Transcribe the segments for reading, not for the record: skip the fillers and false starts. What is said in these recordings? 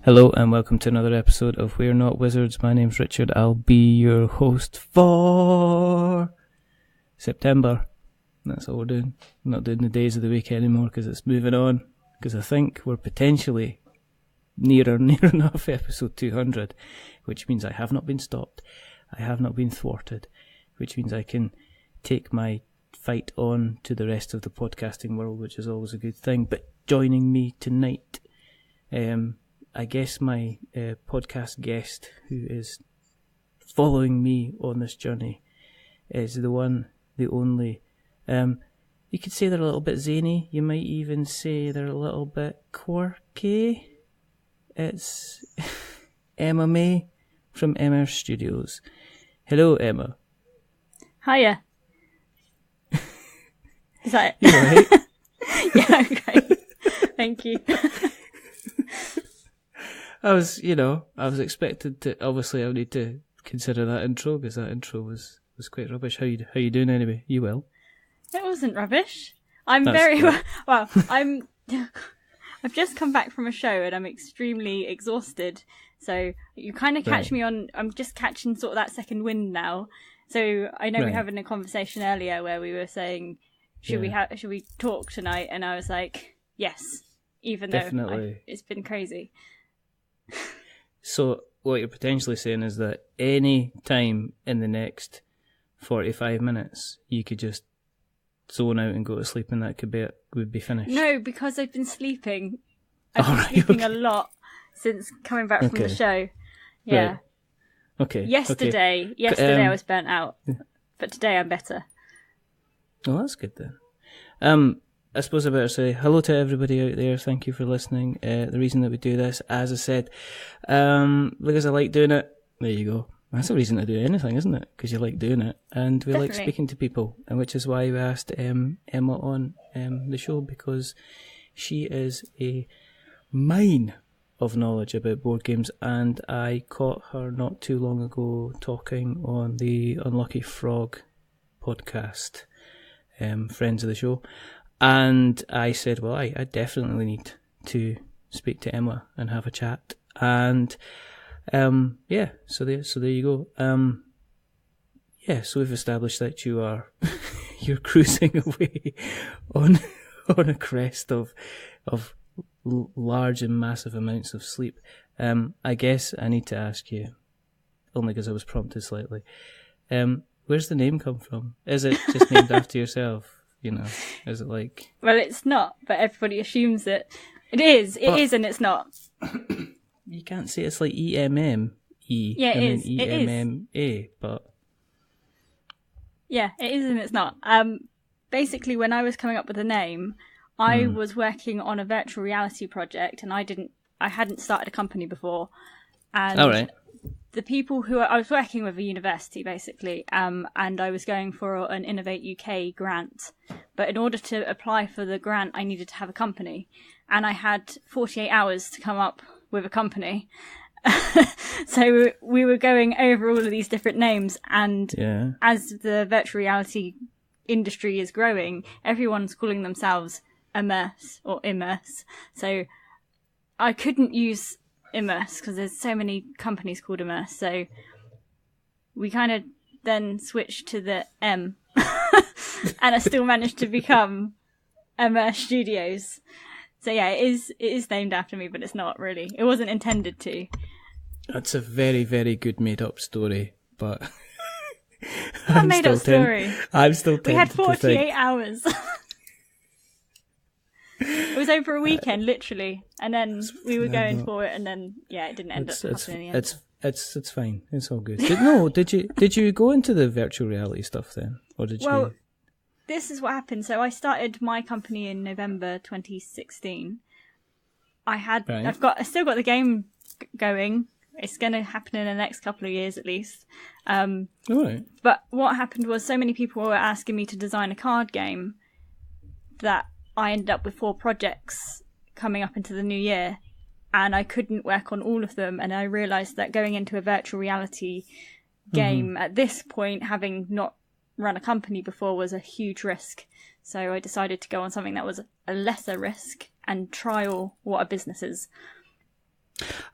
Hello and welcome to another episode of We're Not Wizards. My name's Richard. I'll be your host for September. That's all we're doing. I'm not doing the days of the week anymore because it's moving on. Because I think we're potentially near enough episode 200, which means I have not been stopped. I have not been thwarted, which means I can take my fight on to the rest of the podcasting world, which is always a good thing. But joining me tonight, I guess my podcast guest who is following me on this journey is the one, the only. You could say they're a little bit zany. You might even say they're a little bit quirky. It's Emma May from Emmerse Studios. Hello, Emma. Hiya. Is that it? You alright? Yeah, great. Thank you. I was expected to. Obviously, I need to consider that intro because that intro was quite rubbish. How you doing anyway? You well? It wasn't rubbish. I'm That's very good. well. I've just come back from a show and I'm extremely exhausted. So you kind of catch me on. I'm just catching sort of that second wind now. So I know we were having a conversation earlier where we were saying, should we talk tonight? And I was like, yes, even though it's been crazy. So what you're potentially saying is that any time in the next 45 minutes, you could just zone out and go to sleep, and that would be finished. No, because I've been sleeping. I've been sleeping a lot since coming back from the show. Yeah. Right. Okay. Yesterday I was burnt out, but today I'm better. Oh, that's good then. I suppose I better say hello to everybody out there. Thank you for listening. The reason that we do this, as I said, because I like doing it. There you go. That's a reason to do anything, isn't it? Because you like doing it. And we like speaking to people, and which is why we asked Emma on the show, because she is a mine of knowledge about board games, and I caught her not too long ago talking on the Unlucky Frog podcast, friends of the show. And I said, well, I definitely need to speak to Emma and have a chat. And so there you go. So we've established that you're cruising away on a crest of large and massive amounts of sleep. I guess I need to ask you, only because I was prompted slightly, where's the name come from? Is it just named after yourself? You know, is it like... Well, it's not, but everybody assumes it. It is, and it's not. You can't say it's like E-M-M-E. Yeah, it is. E-M-M-A, but... Yeah, it is and it's not. Basically, when I was coming up with the name, I was working on a virtual reality project, and I hadn't started a company before. And all right. The people who I was working with a university, basically, and I was going for an Innovate UK grant. But in order to apply for the grant, I needed to have a company. And I had 48 hours to come up with a company. So we were going over all of these different names. And as the virtual reality industry is growing, everyone's calling themselves Emmerse or Emmerse. So I couldn't use Emmerse because there's so many companies called Emmerse, so we kind of then switched to the M and I still managed to become Emmerse Studios. So yeah, it is named after me, but it's not really. It wasn't intended to. That's a very, very good made up story, but Not a made up story. I'm still tempted. We had 48 hours. It was over a weekend, literally, and then we were going for it, and then it didn't end up happening in the end. It's fine. It's all good. Did you go into the virtual reality stuff then, or did you? Well, this is what happened. So I started my company in November 2016. I still got the game going. It's going to happen in the next couple of years at least. All right. But what happened was so many people were asking me to design a card game that I ended up with 4 projects coming up into the new year, and I couldn't work on all of them. And I realised that going into a virtual reality game at this point, having not run a company before, was a huge risk. So I decided to go on something that was a lesser risk and trial what a business is.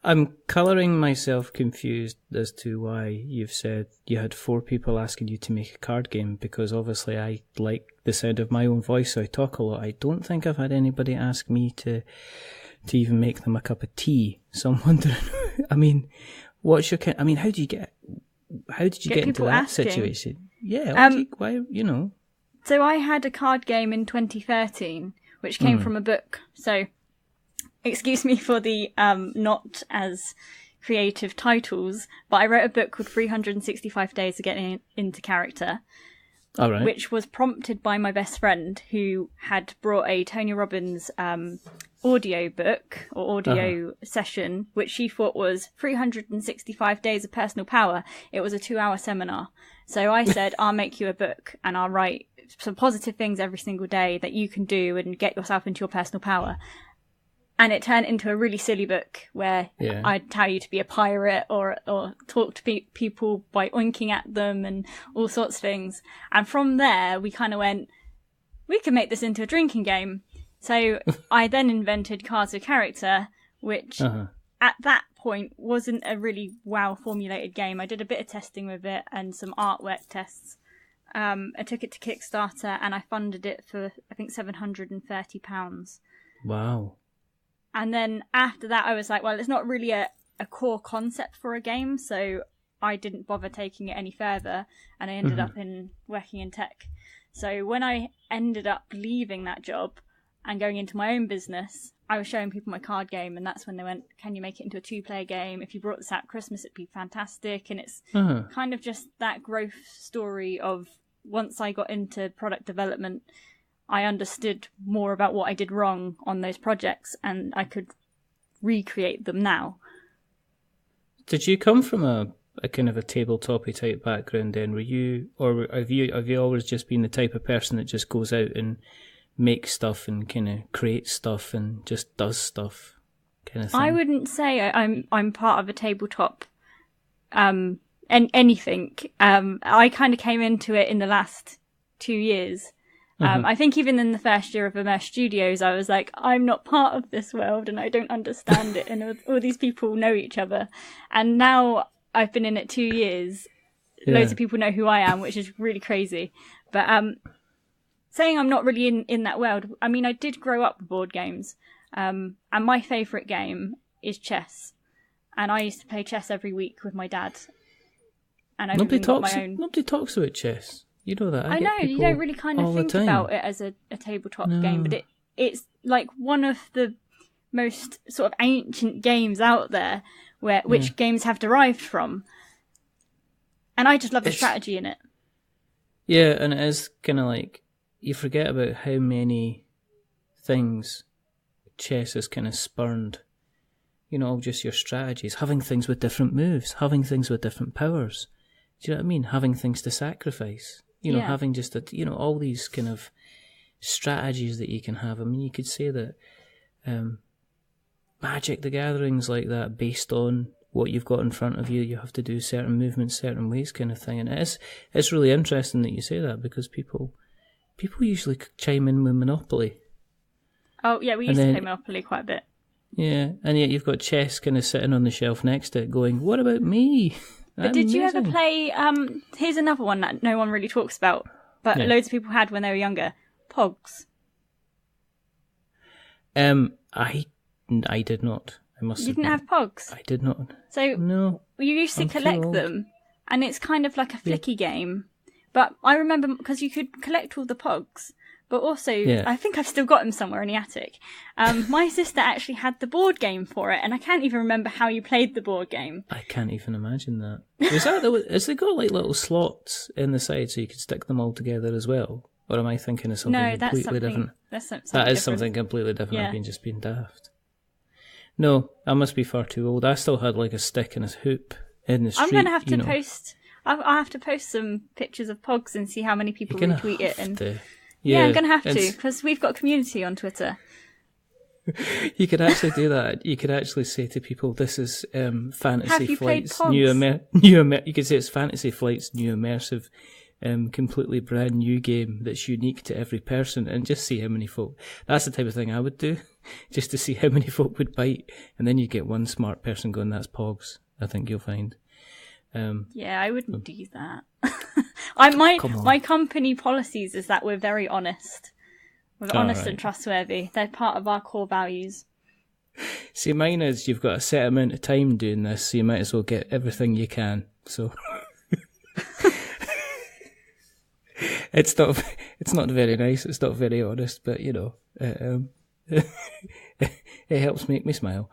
I'm colouring myself confused as to why you've said you had 4 people asking you to make a card game, because obviously I like the sound of my own voice, so I talk a lot. I don't think I've had anybody ask me to even make them a cup of tea. So I'm wondering, I mean, what's your kind? I mean, how did you get into that asking? Situation? Yeah, why, So I had a card game in 2013, which came from a book. So, excuse me for the not as creative titles, but I wrote a book called 365 Days of Getting Into Character, all right, which was prompted by my best friend who had brought a Tony Robbins audio book or audio session, which she thought was 365 Days of Personal Power. It was a 2-hour seminar. So I said, I'll make you a book and I'll write some positive things every single day that you can do and get yourself into your personal power. And it turned into a really silly book where I'd tell you to be a pirate or talk to people by oinking at them and all sorts of things. And from there, we kind of went, we can make this into a drinking game. So I then invented Cards of Character, which at that point wasn't a really well-formulated game. I did a bit of testing with it and some artwork tests. I took it to Kickstarter and I funded it for, I think, £730. Wow. And then after that, I was like, well, it's not really a core concept for a game, so I didn't bother taking it any further, and I ended up working in tech. So when I ended up leaving that job and going into my own business, I was showing people my card game, and that's when they went, can you make it into a 2-player game? If you brought this out at Christmas, it'd be fantastic. And it's kind of just that growth story of once I got into product development, I understood more about what I did wrong on those projects, and I could recreate them now. Did you come from a kind of a tabletop-y type background then? Were you, or have you always just been the type of person that just goes out and makes stuff and kind of creates stuff and just does stuff kind of thing? I wouldn't say I'm part of a tabletop anything. I kind of came into it in the last 2 years. I think even in the first year of Emmerse Studios, I was like, I'm not part of this world and I don't understand it. And all these people know each other. And now I've been in it 2 years. Loads of people know who I am, which is really crazy. But saying I'm not really in that world, I mean, I did grow up with board games. And my favourite game is chess. And I used to play chess every week with my dad. And I've even got my own. Nobody talks about chess. You know that. I know, you don't really kind of think about it as a tabletop game, but it's like one of the most sort of ancient games out there, which games have derived from. And I just love the strategy in it. Yeah, and it is kind of like, you forget about how many things chess has kind of spurned. You know, just your strategies, having things with different moves, having things with different powers. Do you know what I mean? Having things to sacrifice. You know, having just all these kind of strategies that you can have. I mean, you could say that Magic the Gathering's like that, based on what you've got in front of you. You have to do certain movements, certain ways, kind of thing. And it's really interesting that you say that, because people usually chime in with Monopoly. Oh yeah, we used to play Monopoly quite a bit. Yeah, and yet you've got chess kind of sitting on the shelf next to it, going, "What about me?" But did you ever play, here's another one that no one really talks about, but loads of people had when they were younger, Pogs. I did not. I must. You didn't have Pogs? I did not. So no, you used to collect them, and it's kind of like a flicky game. But I remember, because you could collect all the Pogs, but also, I think I've still got them somewhere in the attic. My sister actually had the board game for it, and I can't even remember how you played the board game. I can't even imagine that. Has it got like little slots in the side so you could stick them all together as well? Or am I thinking of something completely different? That is something completely different. Yeah. I've been just being daft. No, I must be far too old. I still had like a stick and a hoop in the street. I'm going to have to post... I'll have to post some pictures of Pogs and see how many people retweet it. Yeah, I'm going to have to, because we've got a community on Twitter. You could actually do that. You could actually say to people, this is Fantasy Flight's new you could say it's Fantasy Flight's new immersive completely brand new game that's unique to every person, and just see how many folk. That's the type of thing I would do, just to see how many folk would bite, and then you get one smart person going, "That's Pogs." I think you'll find. Yeah, I wouldn't do that. My company policies is that we're very honest. We're honest and trustworthy. They're part of our core values. See, mine is you've got a set amount of time doing this, so you might as well get everything you can. So it's not very nice. It's not very honest, but it helps make me smile.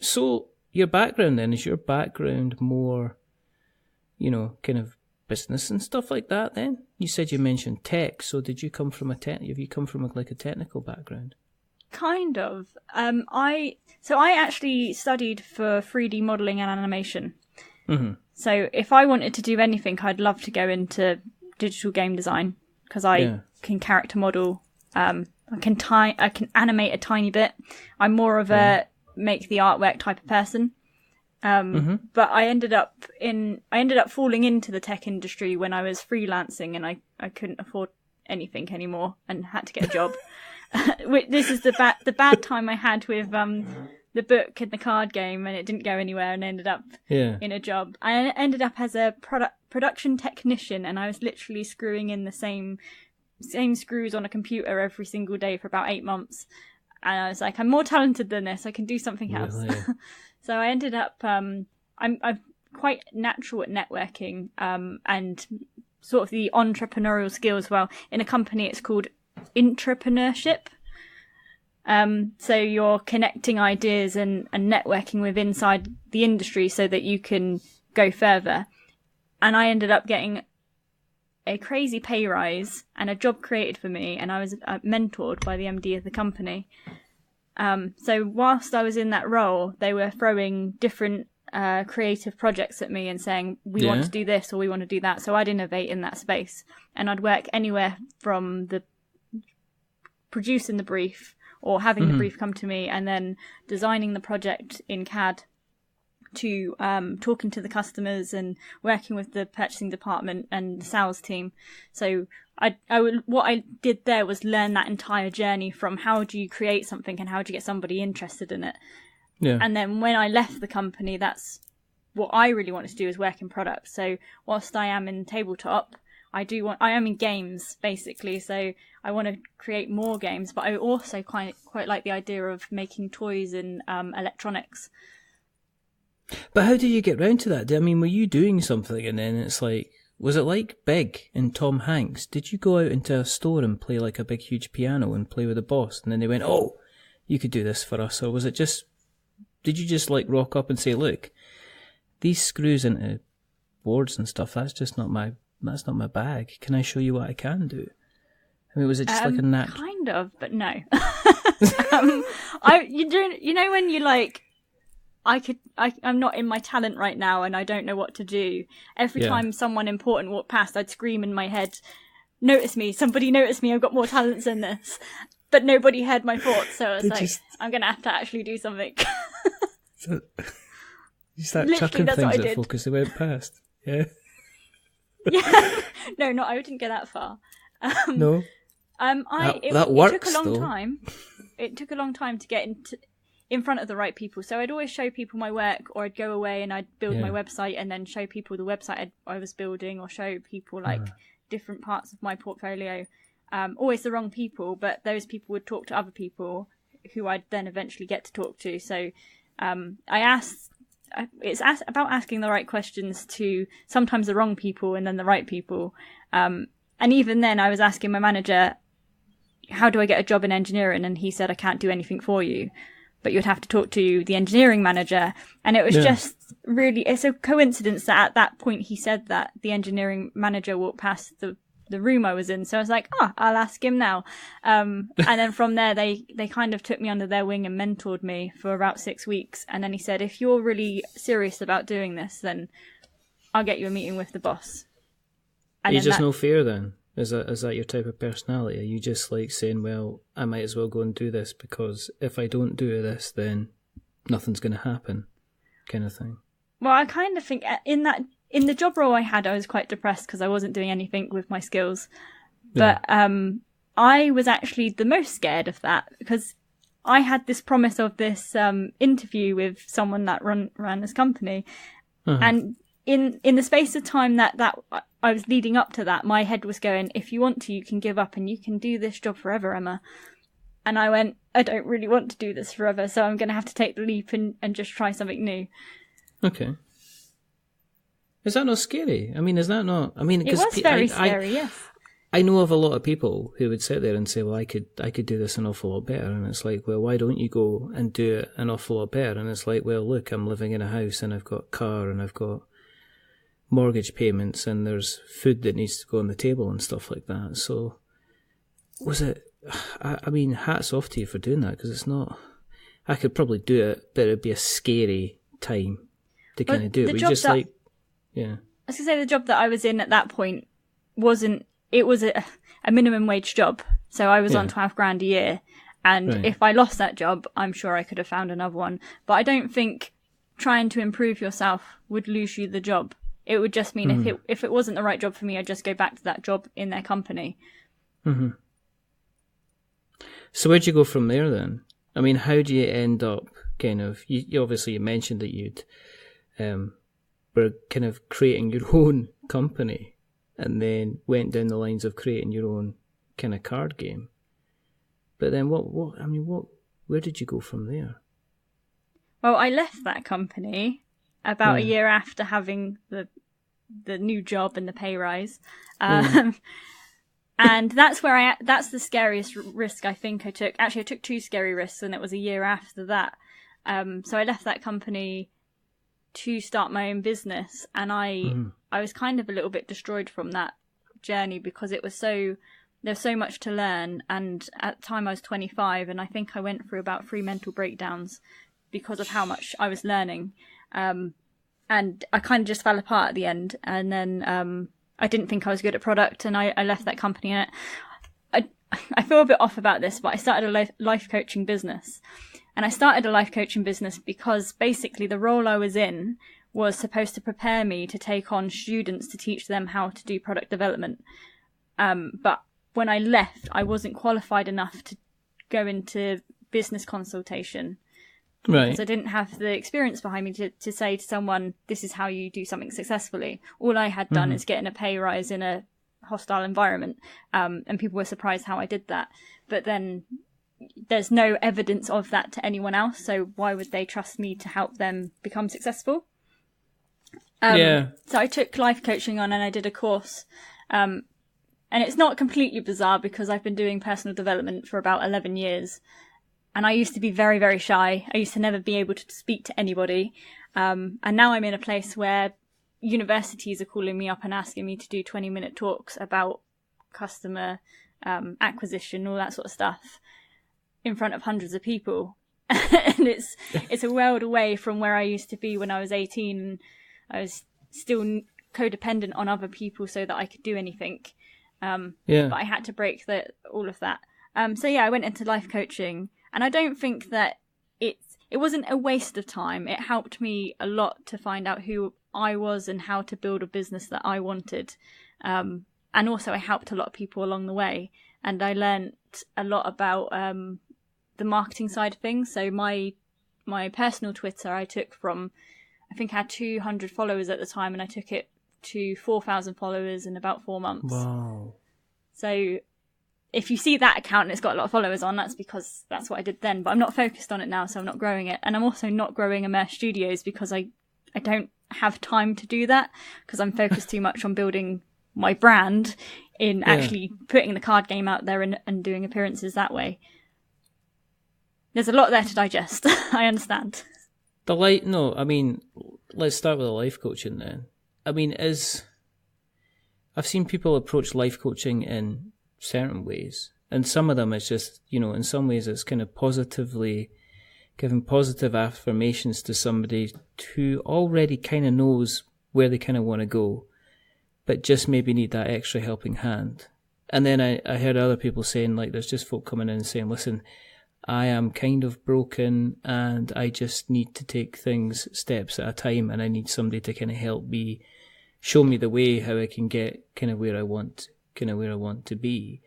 So your background then, is your background more, kind of business and stuff like that? Then you said you mentioned tech. So did you come from have you come from a technical background? Kind of. I actually studied for 3D modelling and animation. Mm-hmm. So if I wanted to do anything, I'd love to go into digital game design, because I can character model. I can animate a tiny bit. I'm more of a make the artwork type of person. But I ended up falling into the tech industry when I was freelancing, and I couldn't afford anything anymore and had to get a job. This is the bad time I had with the book and the card game, and it didn't go anywhere, and I ended up in a job. I ended up as a production technician, and I was literally screwing in the same screws on a computer every single day for about 8 months. And I was like, I'm more talented than this. I can do something else. Really? So I ended up, I'm quite natural at networking and sort of the entrepreneurial skills. Well, in a company, it's called intrapreneurship. So you're connecting ideas and networking with inside the industry so that you can go further. And I ended up getting a crazy pay rise and a job created for me, and I was mentored by the MD of the company. So whilst I was in that role, they were throwing different creative projects at me and saying, we want to do this or we want to do that. So I'd innovate in that space, and I'd work anywhere from the producing the brief or having the brief come to me, and then designing the project in CAD, to talking to the customers and working with the purchasing department and the sales team. So what I did there was learn that entire journey from how do you create something and how do you get somebody interested in it. Yeah. And then when I left the company, that's what I really wanted to do, is work in products. So whilst I am in tabletop, I am in games basically. So I want to create more games, but I also quite like the idea of making toys and electronics. But how did you get round to that? I mean, were you doing something and then it's like, was it like Big in Tom Hanks? Did you go out into a store and play like a big huge piano and play with the boss, and then they went, "Oh, you could do this for us"? Or was it just, did you just like rock up and say, "Look, these screws into boards and stuff, that's not my bag. Can I show you what I can do?" I mean, was it just like a knack? Kind of, but no. When you like, I'm not in my talent right now and I don't know what to do. Every time someone important walked past, I'd scream in my head, "Notice me, somebody notice me, I've got more talents than this." But nobody heard my thoughts, so I was I'm going to have to actually do something. So, you start chucking things at folk as they went past. Yeah. Yeah. No, I didn't get that far. No. That works, it took a long though. time. It took a long time to get in front of the right people. So I'd always show people my work, or I'd go away and I'd build my website and then show people the website I was building, or show people different parts of my portfolio. Always the wrong people, but those people would talk to other people who I'd then eventually get to talk to. So it's about asking the right questions to sometimes the wrong people and then the right people. And even then I was asking my manager, how do I get a job in engineering? And he said, I can't do anything for you, but you'd have to talk to the engineering manager. And it was just really, it's a coincidence that at that point he said that the engineering manager walked past the room I was in. So I was like, I'll ask him now. And then from there, they kind of took me under their wing and mentored me for about 6 weeks. And then he said, if you're really serious about doing this, then I'll get you a meeting with the boss. And you just no fear then? Is that your type of personality? Are you just like saying, well, I might as well go and do this because if I don't do this, then nothing's going to happen, kind of thing? Well, I kind of think in that in the job role I had, I was quite depressed because I wasn't doing anything with my skills. Yeah. But I was actually the most scared of that because I had this promise of this interview with someone that ran this company. And in the space of time that I was leading up to that, my head was going, if you want to, you can give up and you can do this job forever, Emma. And I went, I don't really want to do this forever, so I'm going to have to take the leap and just try something new. Okay. Is that not scary? I mean, is that not... I mean, it was very scary, yes. I know of a lot of people who would sit there and say, well, I could do this an awful lot better. And it's like, well, why don't you go and do it an awful lot better? And it's like, well, look, I'm living in a house and I've got a car and I've got mortgage payments and there's food that needs to go on the table and stuff like that. So was it... I mean, hats off to you for doing that, because it's not... I could probably do it, but it'd be a scary time to kind of do it. But just like... Yeah. I was going to say, the job that I was in at that point wasn't... It was a minimum wage job. So I was on 12 grand a year. And if I lost that job, I'm sure I could have found another one. But I don't think trying to improve yourself would lose you the job. It would just mean if it wasn't the right job for me, I'd just go back to that job in their company. Mm-hmm. So where'd you go from there then? I mean, how do you end up kind of... You obviously you mentioned that you'd were kind of creating your own company and then went down the lines of creating your own kind of card game. But then where did you go from there? Well, I left that company about a year after having the new job and the pay rise. And that's that's the scariest risk I think I took. Actually, I took 2 scary risks, and it was a year after that. So I left that company to start my own business, and I was kind of a little bit destroyed from that journey because it was there's so much to learn. And at the time I was 25, and I think I went through about 3 mental breakdowns because of how much I was learning. And I kind of just fell apart at the end. And then I didn't think I was good at product, and I left that company. And I feel a bit off about this, but I started a life coaching business. And I started a life coaching business because basically the role I was in was supposed to prepare me to take on students to teach them how to do product development. But when I left, I wasn't qualified enough to go into business consultation. Right. Because I didn't have the experience behind me to say to someone, this is how you do something successfully. All I had done is getting a pay rise in a hostile environment. And people were surprised how I did that. But then there's no evidence of that to anyone else. So why would they trust me to help them become successful? So I took life coaching on and I did a course. And it's not completely bizarre because I've been doing personal development for about 11 years. And I used to be very, very shy. I used to never be able to speak to anybody. And now I'm in a place where universities are calling me up and asking me to do 20-minute talks about customer acquisition, all that sort of stuff, in front of hundreds of people. And it's a world away from where I used to be when I was 18. And I was still codependent on other people so that I could do anything. But I had to break all of that. I went into life coaching. And I don't think that it wasn't a waste of time. It helped me a lot to find out who I was and how to build a business that I wanted. And also I helped a lot of people along the way. And I learned a lot about the marketing side of things. So my personal Twitter I took from, I think I had 200 followers at the time, and I took it to 4,000 followers in about 4 months. Wow. So if you see that account and it's got a lot of followers on, that's because that's what I did then. But I'm not focused on it now, so I'm not growing it. And I'm also not growing Emmerse Studios because I don't have time to do that because I'm focused too much on building my brand in actually putting the card game out there and doing appearances that way. There's a lot there to digest. I understand. Let's start with the life coaching then. I mean, I've seen people approach life coaching in certain ways, and some of them it's just, in some ways it's kind of positively giving positive affirmations to somebody who already kind of knows where they kind of want to go, but just maybe need that extra helping hand. And then I heard other people saying, like, there's just folk coming in and saying, listen, I am kind of broken and I just need to take things steps at a time, and I need somebody to kind of help me show me the way how I can get kind of where I want to be.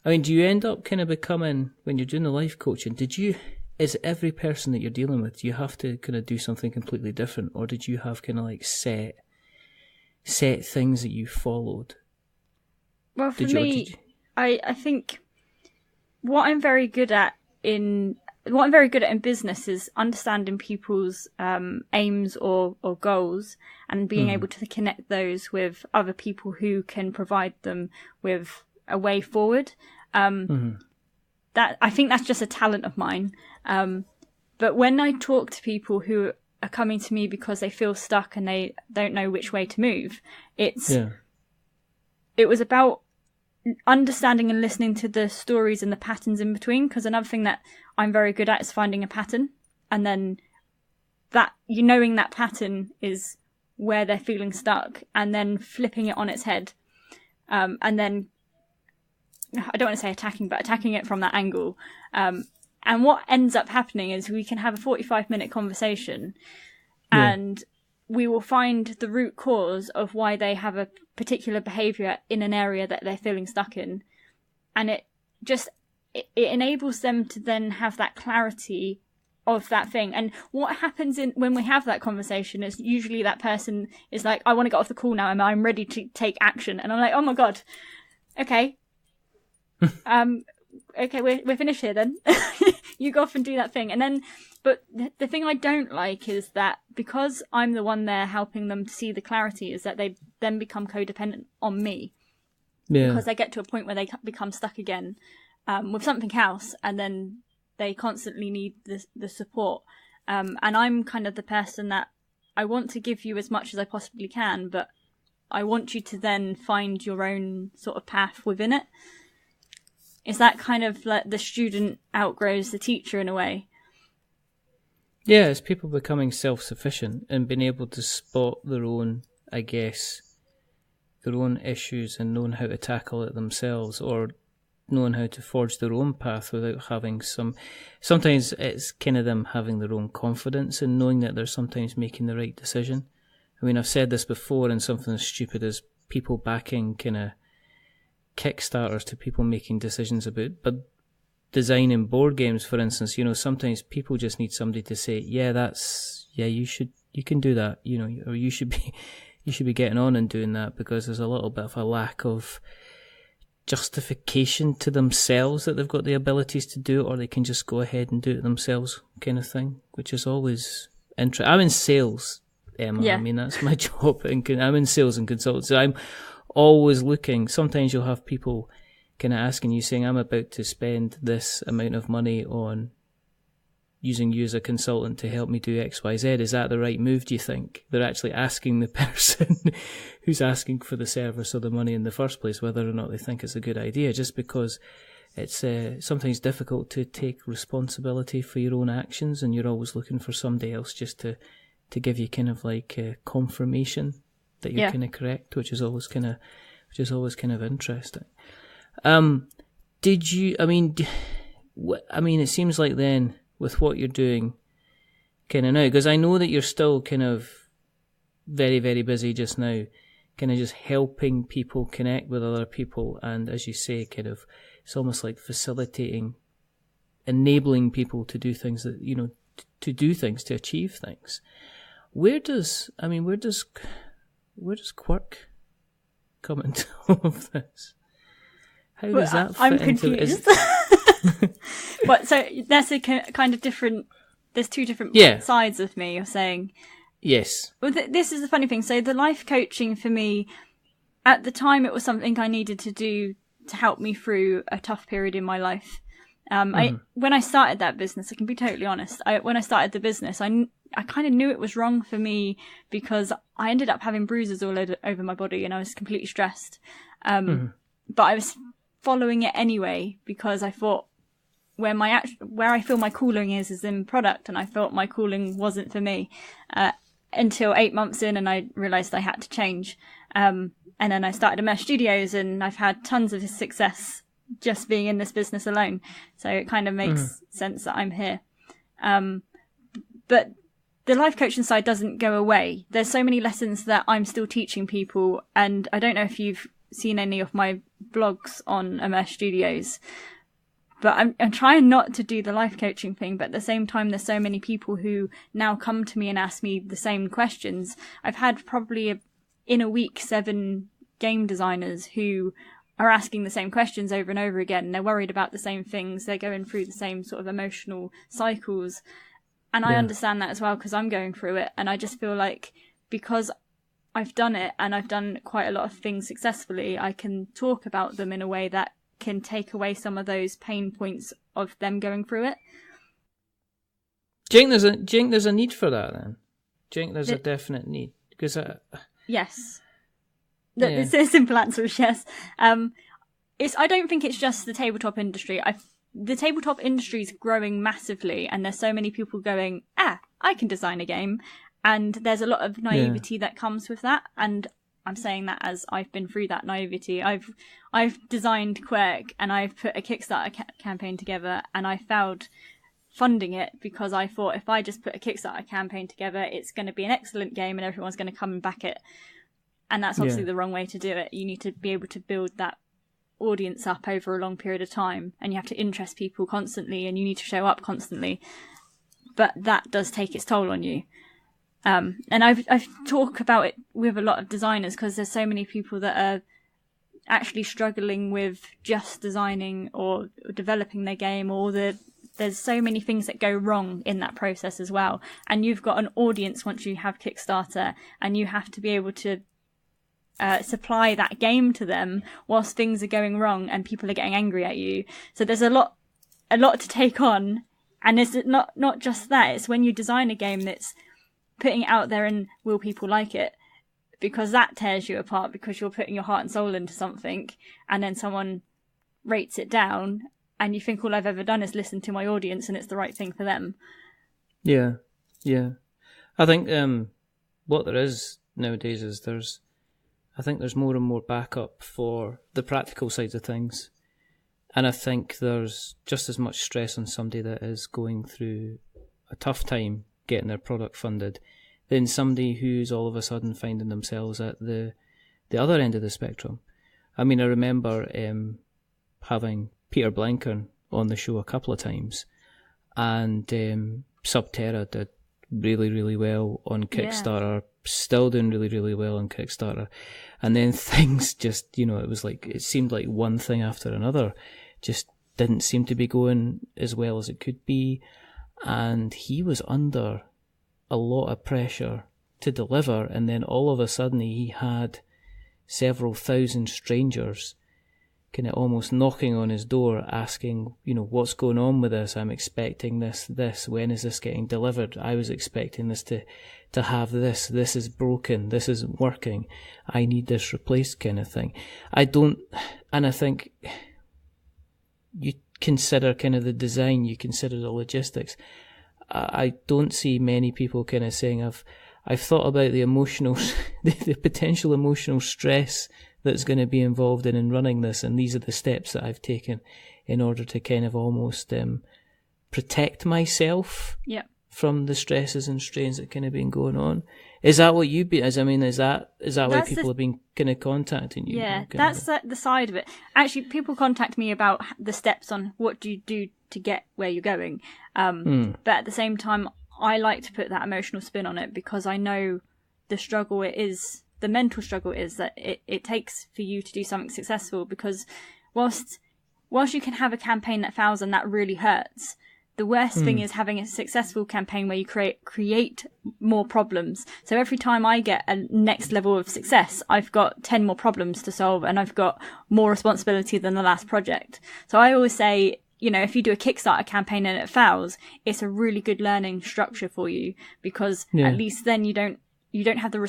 I mean, do you end up kind of becoming, when you're doing the life coaching, is every person that you're dealing with, do you have to kind of do something completely different, or did you have kind of like set things that you followed? Well, for me, I think what I'm very good at in business is understanding people's aims or goals, and being able to connect those with other people who can provide them with a way forward. That, I think that's just a talent of mine. But when I talk to people who are coming to me because they feel stuck and they don't know which way to move, it was about understanding and listening to the stories and the patterns in between. Because another thing that I'm very good at is finding a pattern, and then that, knowing that pattern is where they're feeling stuck, and then flipping it on its head, and then, I don't want to say attacking it from that angle. And what ends up happening is we can have a 45-minute conversation, and we will find the root cause of why they have a particular behaviour in an area that they're feeling stuck in. And it enables them to then have that clarity of that thing. And what happens when we have that conversation is usually that person is like, I want to get off the call now, and I'm ready to take action. And I'm like, oh my God, okay. Okay, we're finished here then. You go off and do that thing. And then, but the thing I don't like is that because I'm the one there helping them to see the clarity, is that they then become codependent on me. Yeah. Because they get to a point where they become stuck again with something else, and then they constantly need the support. And I'm kind of the person that I want to give you as much as I possibly can, but I want you to then find your own sort of path within it. Is that kind of like the student outgrows the teacher in a way? Yeah, it's people becoming self-sufficient and being able to spot their own, I guess, their own issues, and knowing how to tackle it themselves, or knowing how to forge their own path without having sometimes it's kind of them having their own confidence and knowing that they're sometimes making the right decision. I mean, I've said this before, and something as stupid as people backing kind of Kickstarters to people making decisions about, but designing board games, for instance, sometimes people just need somebody to say, you can do that, or you should be getting on and doing that, because there's a little bit of a lack of justification to themselves that they've got the abilities to do it, or they can just go ahead and do it themselves, kind of thing, which is always interesting. I'm in sales, Emma. Yeah. I mean, that's my job. I'm in sales and consultancy. I'm always looking. Sometimes you'll have people kind of asking you, saying, I'm about to spend this amount of money on using you as a consultant to help me do X, Y, Z. Is that the right move, do you think? They're actually asking the person who's asking for the service or the money in the first place whether or not they think it's a good idea, just because it's sometimes difficult to take responsibility for your own actions, and you're always looking for somebody else just to give you kind of like confirmation that you're kind of correct, which is always kind of interesting. Did you? I mean, it seems like then with what you're doing, kind of now, because I know that you're still kind of very, very busy just now, kind of just helping people connect with other people, and as you say, kind of it's almost like facilitating, enabling people to do things that to do things, to achieve things. Where does Quirk come into all of this? How does that fit? I'm confused. But so that's a kind of different. There's two different sides of me. You're saying yes. Well, this is the funny thing. So the life coaching for me, at the time, it was something I needed to do to help me through a tough period in my life. When I started that business, I can be totally honest. When I started the business, I kind of knew it was wrong for me, because I ended up having bruises all over my body, and I was completely stressed. But I was following it anyway, because I thought where I feel my calling is in product, and I thought my calling wasn't for me until 8 months in, and I realised I had to change. And then I started Emmerse Studios, and I've had tons of success just being in this business alone. So it kind of makes sense that I'm here. But the life coaching side doesn't go away. There's so many lessons that I'm still teaching people, and I don't know if you've seen any of my blogs on Emmerse Studios, but I'm trying not to do the life coaching thing, but at the same time, there's so many people who now come to me and ask me the same questions. I've had probably in a week 7 game designers who are asking the same questions over and over again. They're worried about the same things. They're going through the same sort of emotional cycles. And I understand that as well, because I'm going through it. And I just feel like because I've done it and I've done quite a lot of things successfully, I can talk about them in a way that can take away some of those pain points of them going through it. Do you think there's a need for that then? Do you think there's a definite need? Because yes. It's a simple answer is yes. I don't think it's just the tabletop industry. The tabletop industry is growing massively, and there's so many people going, I can design a game. And there's a lot of naivety that comes with that. And I'm saying that as I've been through that naivety. I've designed Quirk, and I've put a Kickstarter campaign together, and I failed funding it because I thought if I just put a Kickstarter campaign together, it's going to be an excellent game and everyone's going to come and back it. And that's obviously the wrong way to do it. You need to be able to build that audience up over a long period of time, and you have to interest people constantly, and you need to show up constantly. But that does take its toll on you. And I've talked about it with a lot of designers, because there's so many people that are actually struggling with just designing or developing their game, or there's so many things that go wrong in that process as well. And you've got an audience once you have Kickstarter, and you have to be able to supply that game to them whilst things are going wrong and people are getting angry at you. So there's a lot to take on, and it's not just that. It's when you design a game that's putting it out there and will people like it, because that tears you apart, because you're putting your heart and soul into something and then someone rates it down and you think all I've ever done is listen to my audience and it's the right thing for them. Yeah. I think what there is nowadays is there's more and more backup for the practical sides of things. And I think there's just as much stress on somebody that is going through a tough time getting their product funded than somebody who's all of a sudden finding themselves at the other end of the spectrum. I mean, I remember having Peter Blanken on the show a couple of times, and Subterra did really, really well on Kickstarter, still doing really, really well on Kickstarter. And then things just, it seemed like one thing after another just didn't seem to be going as well as it could be. And he was under a lot of pressure to deliver, and then all of a sudden he had several thousand strangers kind of almost knocking on his door asking, what's going on with this? I'm expecting this, when is this getting delivered? I was expecting this to have this is broken, this isn't working, I need this replaced, kind of thing. I think you consider kind of the design, you consider the logistics. I don't see many people kind of saying, I've thought about the emotional, the potential emotional stress that's going to be involved in running this, and these are the steps that I've taken in order to kind of almost protect myself from the stresses and strains that kind of been going on. Is that what you've been? Is that why people have been kind of contacting you? Yeah, that's the side of it. Actually, people contact me about the steps on what do you do to get where you're going. But at the same time, I like to put that emotional spin on it, because I know the struggle it is. The mental struggle is that it takes for you to do something successful, because whilst you can have a campaign that fails and that really hurts, the worst thing is having a successful campaign where you create more problems. So every time I get a next level of success, I've got 10 more problems to solve, and I've got more responsibility than the last project. So I always say, if you do a Kickstarter campaign and it fails, it's a really good learning structure for you, because at least then you don't have the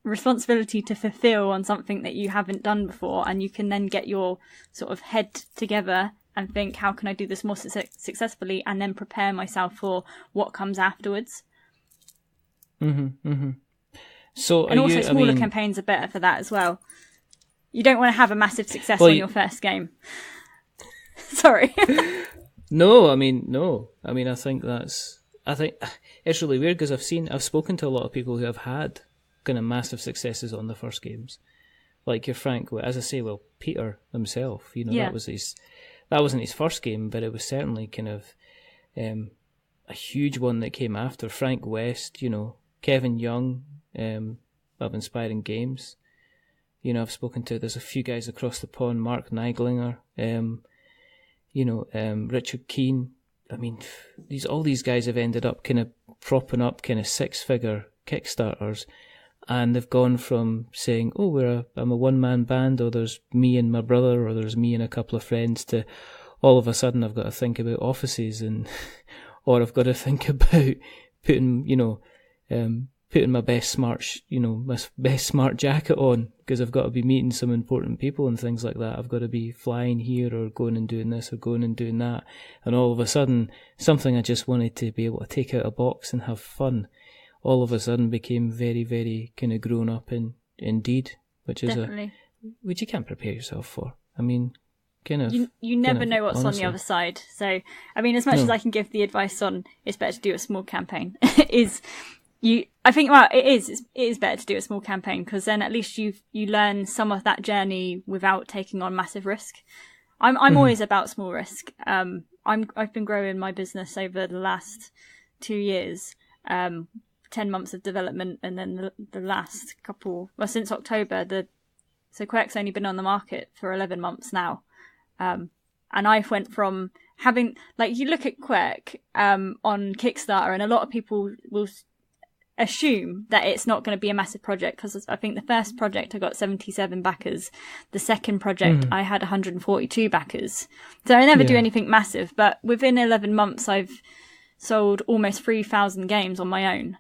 responsibility to fulfill on something that you haven't done before, and you can then get your sort of head together and think, how can I do this more successfully, and then prepare myself for what comes afterwards. So, and also smaller campaigns are better for that as well. You don't want to have a massive success on your first game. Sorry. No. I think I think it's really weird because I've spoken to a lot of people who have had kind of massive successes on the first games. Like your Frank, as I say, well, Peter himself, that wasn't his first game, but it was certainly kind of a huge one that came after. Frank West, Kevin Young, of Inspiring Games. I've spoken to, there's a few guys across the pond, Mark Neiglinger, Richard Keane. I mean, all these guys have ended up kind of propping up kind of 6-figure Kickstarters, and they've gone from saying, oh, I'm a one-man band, or there's me and my brother, or there's me and a couple of friends, to all of a sudden I've got to think about offices, and or I've got to think about putting my best smart jacket on because I've got to be meeting some important people and things like that. I've got to be flying here or going and doing this or going and doing that. And all of a sudden, something I just wanted to be able to take out a box and have fun, all of a sudden became very, very kind of grown up indeed, which is which you can't prepare yourself for. I mean, kind of. You never know what's honestly on the other side. So, I mean, as much as I can give the advice on it's better to do a small campaign, I think it is better to do a small campaign because then at least you learn some of that journey without taking on massive risk. I'm always about small risk. I've been growing my business over the last 2 years, 10 months of development, and then the last couple, since October, so Quirk's only been on the market for 11 months now. And I've went from having, like, you look at Quirk on Kickstarter, and a lot of people will assume that it's not going to be a massive project because I think the first project I got 77 backers. The second project I had 142 backers. So I never do anything massive, but within 11 months I've sold almost 3,000 games on my own.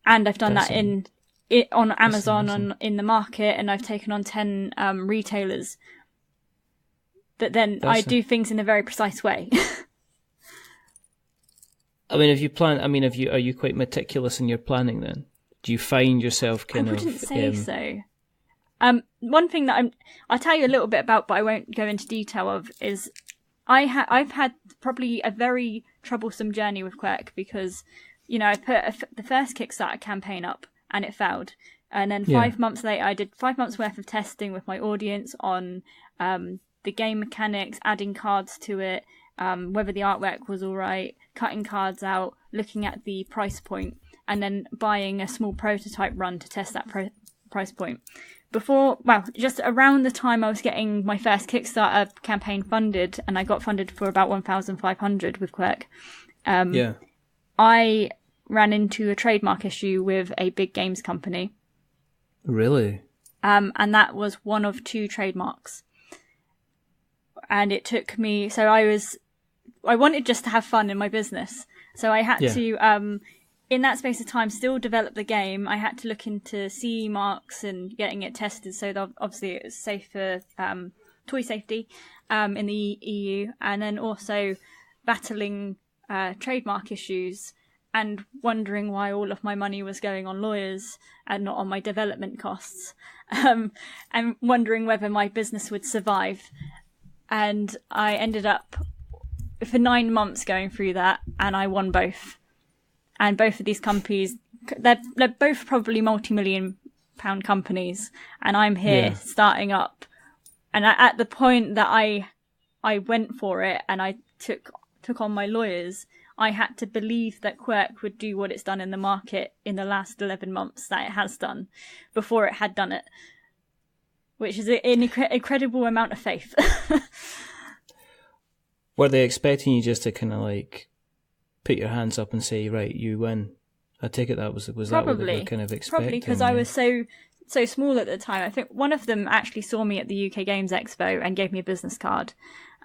And I've done that on Amazon, in the market, and I've taken on 10 retailers. But then I do things in a very precise way. I mean, are you quite meticulous in your planning then? Do you find yourself I wouldn't say so. One thing that I'll tell you a little bit about, but I won't go into detail of, is I've had probably a very troublesome journey with Quirk because, I put the first Kickstarter campaign up and it failed. And then 5 months later, I did 5 months worth of testing with my audience on the game mechanics, adding cards to it, whether the artwork was all right, cutting cards out, looking at the price point, and then buying a small prototype run to test that price point. Just around the time I was getting my first Kickstarter campaign funded, and I got funded for about 1,500 with Quirk, I ran into a trademark issue with a big games company. Really? And that was one of 2 trademarks. And it took me, I wanted just to have fun in my business. So I had to, in that space of time, still develop the game. I had to look into CE marks and getting it tested. So that obviously it was safe for toy safety in the EU. And then also battling trademark issues and wondering why all of my money was going on lawyers and not on my development costs. And wondering whether my business would survive. And I ended up for 9 months going through that, and I won both. And both of these companies, they're both probably multi-million pound companies, and I'm here starting up. And at the point that I went for it and I took on my lawyers, I had to believe that Quirk would do what it's done in the market in the last 11 months that it has done before it had done it. Which is an incredible amount of faith. Were they expecting you just to kind of like put your hands up and say, right, you win? I take it that was probably, that what they were kind of expecting? Probably because I was so small at the time. I think one of them actually saw me at the UK Games Expo and gave me a business card.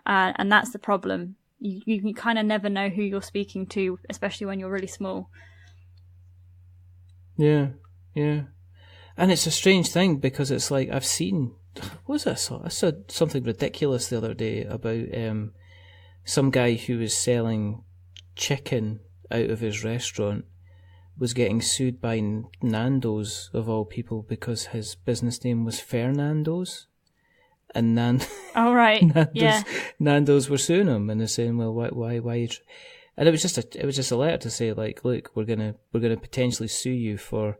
And that's the problem. You kind of never know who you're speaking to, especially when you're really small. Yeah. And it's a strange thing because it's like I've seen, what was this? I saw something ridiculous the other day about some guy who was selling chicken out of his restaurant was getting sued by Nando's of all people because his business name was Fernando's, and oh right, Nando's were suing him and they're saying, well, why? And it was just a letter to say, like, look, we're gonna potentially sue you for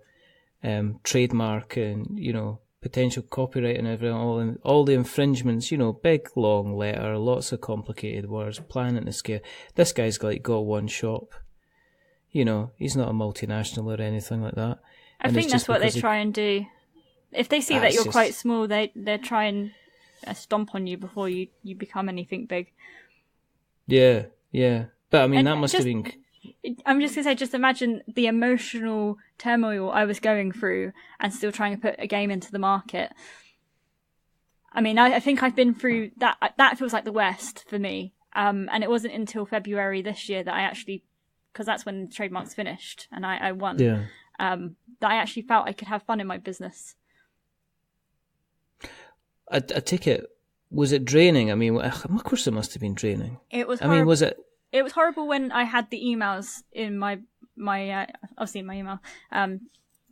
trademark and, you know, potential copyright and everything, all the infringements, you know, big long letter, lots of complicated words, planning to scare. This guy's like got one shop. You know, he's not a multinational or anything like that. I think that's what they try and do. If they see that you're quite small, they try and stomp on you before you become anything big. Yeah. But I mean, that must have been... I'm just going to say, just imagine the emotional turmoil I was going through and still trying to put a game into the market. I mean, I think I've been through that. That feels like the worst for me. And it wasn't until February this year that I actually, because that's when the trademark's finished and I won, that I actually felt I could have fun in my business. I take it, was it draining? I mean, of course it must have been draining. It was. I mean, was it? It was horrible when I had the emails in my obviously in my email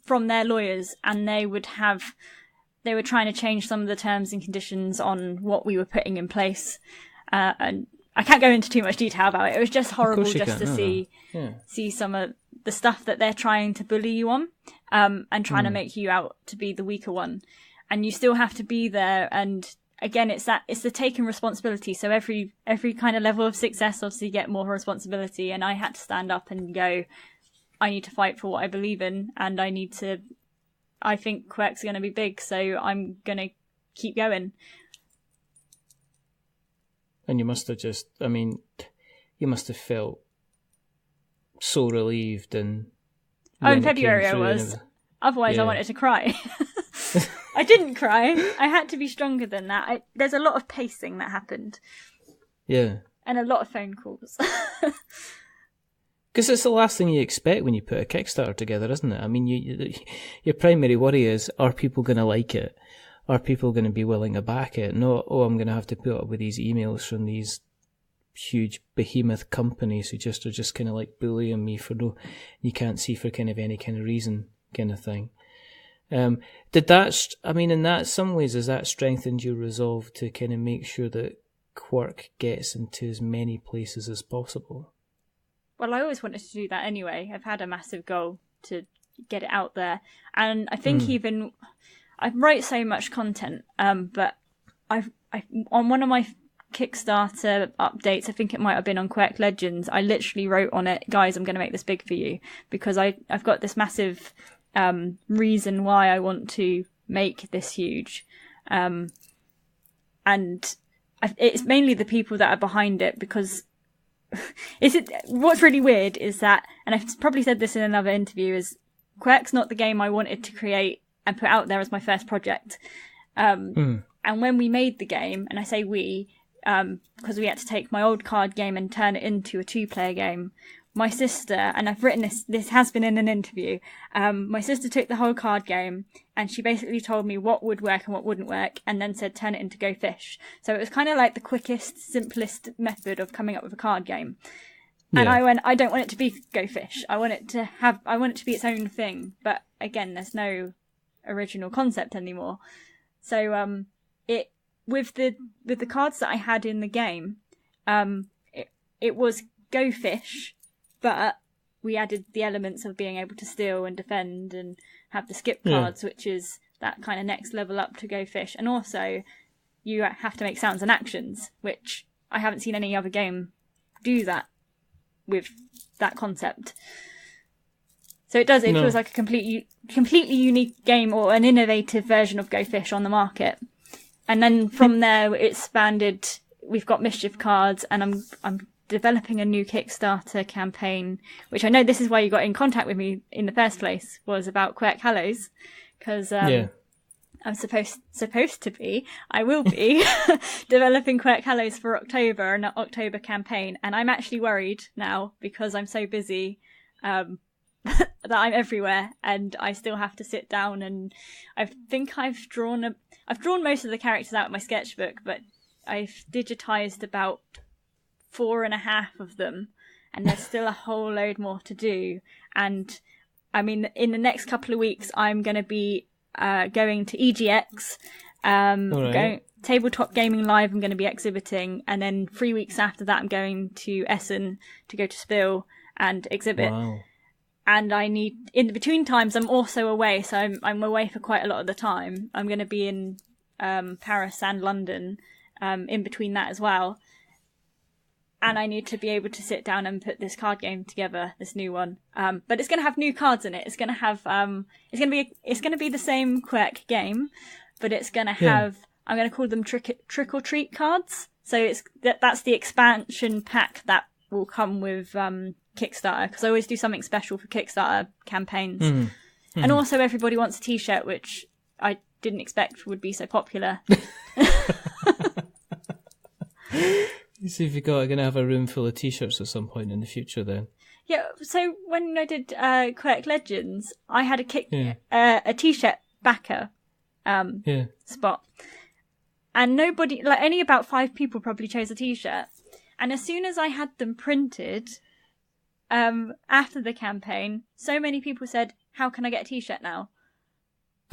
from their lawyers, and they were trying to change some of the terms and conditions on what we were putting in place, and I can't go into too much detail about it. It was just horrible just to see some of the stuff that they're trying to bully you on, and trying to make you out to be the weaker one, and you still have to be there. And again, it's the taking responsibility. So every kind of level of success, obviously, you get more responsibility. And I had to stand up and go, I need to fight for what I believe in, and I think Quirk's going to be big, so I'm going to keep going. And you must have felt so relieved. And in February I was. Otherwise, I wanted to cry. I didn't cry. I had to be stronger than that. There's a lot of pacing that happened. Yeah. And a lot of phone calls. Because it's the last thing you expect when you put a Kickstarter together, isn't it? I mean, your primary worry is, are people going to like it? Are people going to be willing to back it? Not, I'm going to have to put up with these emails from these huge behemoth companies who are just kind of like bullying me for you can't see for kind of any kind of reason kind of thing. Did that, I mean, in that, some ways, has that strengthened your resolve to kind of make sure that Quirk gets into as many places as possible? Well, I always wanted to do that anyway. I've had a massive goal to get it out there. And I think even, I write so much content, but I've on one of my Kickstarter updates, I think it might have been on Quirk Legends, I literally wrote on it, guys, I'm going to make this big for you, because I've got this massive reason why I want to make this huge. And it's mainly the people that are behind it, because what's really weird is that, and I've probably said this in another interview, is Quirk's not the game I wanted to create and put out there as my first project. And when we made the game, and I say we, because we had to take my old card game and turn it into a 2-player game, my sister, and I've written this has been in an interview, my sister took the whole card game and she basically told me what would work and what wouldn't work, and then said turn it into Go Fish. So it was kind of like the quickest, simplest method of coming up with a card game. Yeah. And I went, I don't want it to be Go Fish. I want it to be its own thing. But again, there's no original concept anymore. So with the cards that I had in the game, it was Go Fish, but we added the elements of being able to steal and defend and have the skip cards, which is that kind of next level up to Go Fish. And also, you have to make sounds and actions, which I haven't seen any other game do that with that concept. So it feels like a completely unique game, or an innovative version of Go Fish on the market. And then from there, it expanded. We've got Mischief cards, and I'm developing a new Kickstarter campaign, which I know this is why you got in contact with me in the first place, was about Quirk Hallows, because I'm I will be developing Quirk Hallows for October, an October campaign, and I'm actually worried now because I'm so busy that I'm everywhere and I still have to sit down, and I think I've drawn most of the characters out of my sketchbook, but I've digitized about 4.5 of them, and there's still a whole load more to do. And I mean, in the next couple of weeks, I'm going to be going to EGX, Tabletop Gaming Live I'm going to be exhibiting, and then 3 weeks after that I'm going to Essen to go to Spiel and exhibit. Wow. And I need, in between times, I'm also away, so I'm away for quite a lot of the time. I'm going to be in Paris and London in between that as well. And I need to be able to sit down and put this card game together, this new one. But it's going to have new cards in it. It's going to have it's going to be the same Quirk game, but it's going to have, I'm going to call them trick or treat cards. So that's the expansion pack that will come with Kickstarter, because I always do something special for Kickstarter campaigns. And also everybody wants a t-shirt, which I didn't expect would be so popular. You see if you're going to have a room full of t-shirts at some point in the future then. Yeah, so when I did Quirk Legends, I had a t-shirt backer spot. And nobody, like only about 5 people probably chose a t-shirt. And as soon as I had them printed, after the campaign, so many people said, "How can I get a t-shirt now?"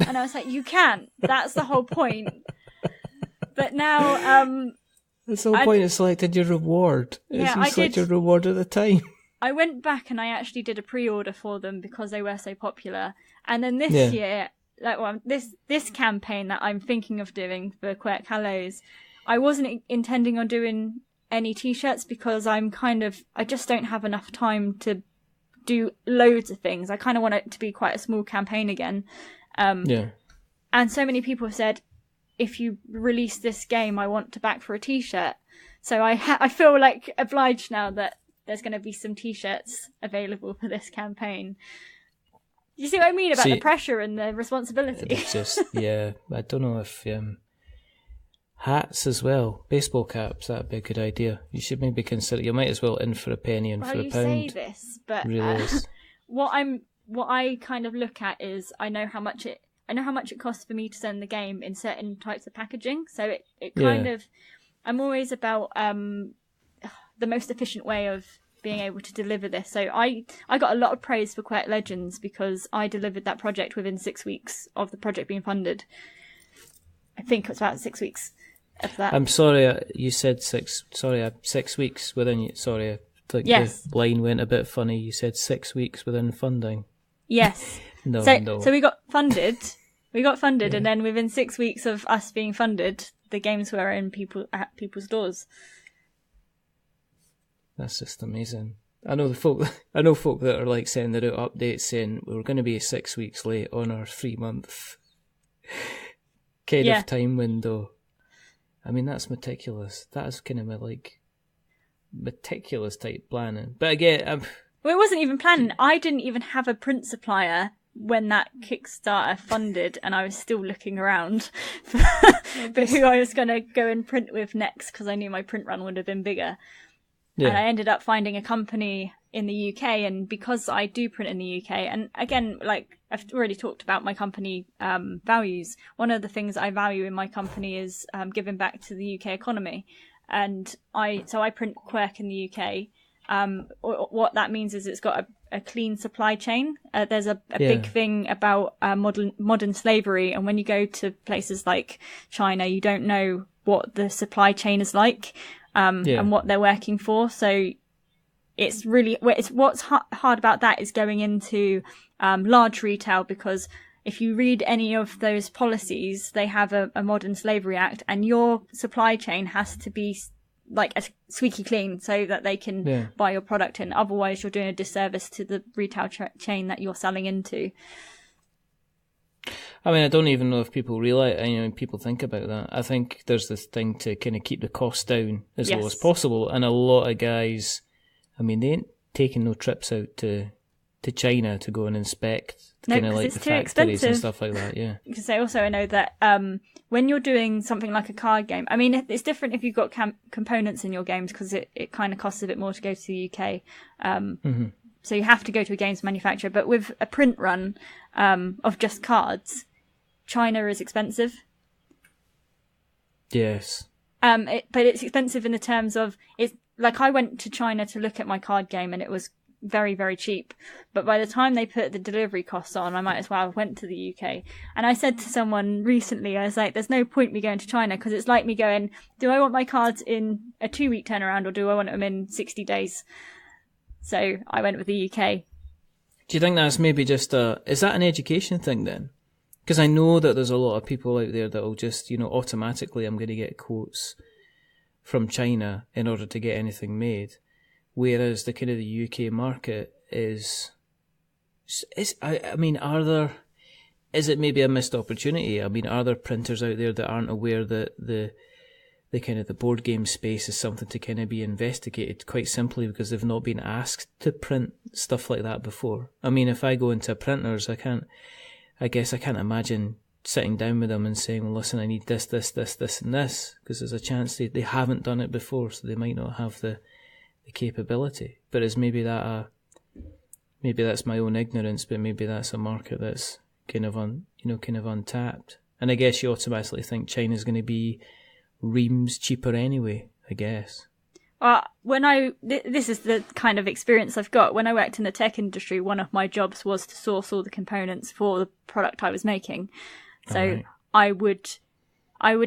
And I was like, "You can't. That's the whole point." But now, that's the whole point of selecting your reward. Yeah, you select your reward at the time. I went back and I actually did a pre-order for them because they were so popular. And then this year, this campaign that I'm thinking of doing for Quirk Hallows, I wasn't intending on doing any t-shirts because I just don't have enough time to do loads of things. I kind of want it to be quite a small campaign again. And so many people have said, if you release this game, I want to back for a t-shirt. So I feel like obliged now that there's going to be some t-shirts available for this campaign. You see what I mean about the pressure and the responsibility? It's just, I don't know if hats as well, baseball caps, that'd be a good idea. You should maybe consider, you might as well in for a penny and for a pound. You say this, but really what I kind of look at is I know how much it costs for me to send the game in certain types of packaging. So it kind of, I'm always about the most efficient way of being able to deliver this. So I got a lot of praise for Quirk Legends because I delivered that project within 6 weeks of the project being funded. I think it was about 6 weeks of that. I'm sorry, you said 6. Sorry, 6 weeks within you. Sorry, the line went a bit funny. You said 6 weeks within funding. Yes. No. So we got funded. And then within 6 weeks of us being funded, the games were in people's doors. That's just amazing. I know folk that are like sending out updates saying we're going to be 6 weeks late on our 3-month kind of time window. I mean, that's meticulous. That's kind of like meticulous type planning. But again, well, it wasn't even planning. I didn't even have a print supplier when that Kickstarter funded, and I was still looking around for who I was going to go and print with next because I knew my print run would have been bigger. Yeah. And I ended up finding a company in the UK, and because I do print in the UK, and again, like I've already talked about my company values, one of the things I value in my company is giving back to the UK economy. And I print Quirk in the UK. What that means is it's got a clean supply chain. There's a big thing about modern slavery, and when you go to places like China, you don't know what the supply chain is like and what they're working for. So it's really what's hard about that is going into large retail, because if you read any of those policies, they have a Modern Slavery Act, and your supply chain has to be like a squeaky clean so that they can buy your product in. Otherwise, you're doing a disservice to the retail chain that you're selling into. I mean, I don't even know if people realise, people think about that. I think there's this thing to kind of keep the costs down as low as possible. And a lot of guys, I mean, they ain't taking no trips out to China to go and inspect kind of like the factories and stuff like that, Because I know that when you're doing something like a card game, I mean, it's different if you've got components in your games, because it kind of costs a bit more to go to the UK. So you have to go to a games manufacturer. But with a print run of just cards, China is expensive. Yes. But it's expensive in the terms of, it's like I went to China to look at my card game, and it was very, very cheap. But by the time they put the delivery costs on, I might as well have went to the UK. And I said to someone recently, I was like, there's no point me going to China, because it's like me going, do I want my cards in a 2-week turnaround, or do I want them in 60 days? So I went with the UK. Do you think that's maybe just is that an education thing then? Because I know that there's a lot of people out there that will just, automatically, I'm going to get quotes from China in order to get anything made. Whereas the kind of the UK market is is it maybe a missed opportunity? I mean, are there printers out there that aren't aware that the kind of the board game space is something to kind of be investigated, quite simply because they've not been asked to print stuff like that before? I mean, if I go into printers, I can't imagine sitting down with them and saying, well, listen, I need this, this, this, this, and this, because there's a chance they haven't done it before, so they might not have the capability. But is maybe that's my own ignorance, but maybe that's a market that's kind of untapped. And I guess you automatically think China's going to be reams cheaper anyway, I guess. Well, this is the kind of experience I've got. When I worked in the tech industry, one of my jobs was to source all the components for the product I was making. So right. I would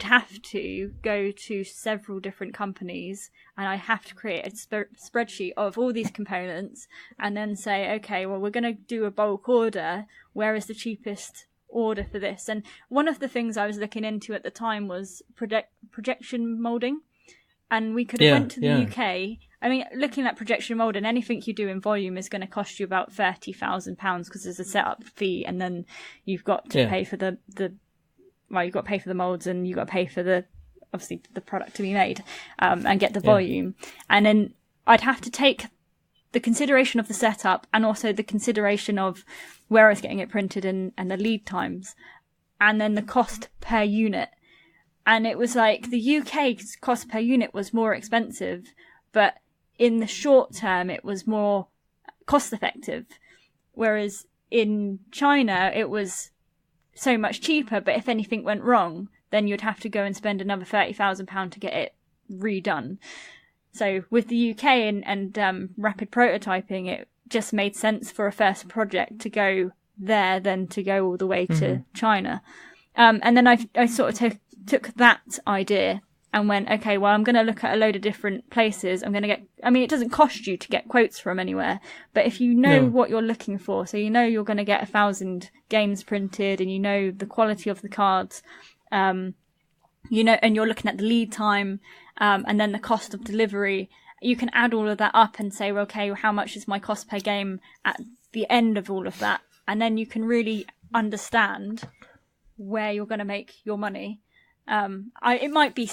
have to go to several different companies, and I have to create a spreadsheet of all these components, and then say, okay, well, we're going to do a bulk order. Where is the cheapest order for this? And one of the things I was looking into at the time was projection molding. And we could have went to the UK. I mean, looking at projection molding, anything you do in volume is going to cost you about £30,000 because there's a setup fee, and then you've got to pay for you've got to pay for the molds, and you've got to pay for the product to be made, and get the volume. And then I'd have to take the consideration of the setup, and also the consideration of where I was getting it printed and the lead times, and then the cost per unit. And it was like the UK's cost per unit was more expensive, but in the short term, it was more cost effective. Whereas in China, it was so much cheaper, but if anything went wrong, then you'd have to go and spend another £30,000 to get it redone. So with the UK and rapid prototyping, it just made sense for a first project to go there than to go all the way to China. And then I sort of took that idea and went, okay, well, I'm going to look at a load of different places. It doesn't cost you to get quotes from anywhere, but if you know what you're looking for, so you know you're going to get 1,000 games printed, and you know the quality of the cards, and you're looking at the lead time, and then the cost of delivery, you can add all of that up and say, well, okay, how much is my cost per game at the end of all of that? And then you can really understand where you're going to make your money. It might be,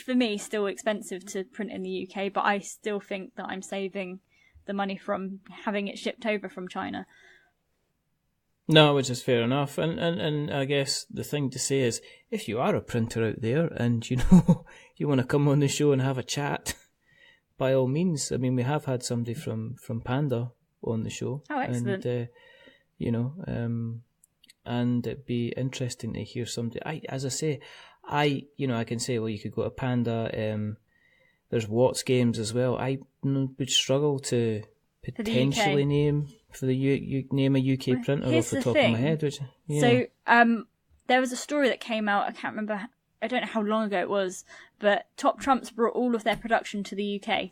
for me, still expensive to print in the UK, but I still think that I'm saving the money from having it shipped over from China. No, which is fair enough. And I guess the thing to say is, if you are a printer out there and you want to come on the show and have a chat, by all means. I mean, we have had somebody from Panda on the show. Oh, excellent. And and it'd be interesting to hear somebody. I can say, well, you could go to Panda. There's Watts Games as well. I would struggle to potentially name a UK printer off the top of my head. So there was a story that came out. I can't remember. I don't know how long ago it was, but Top Trumps brought all of their production to the UK.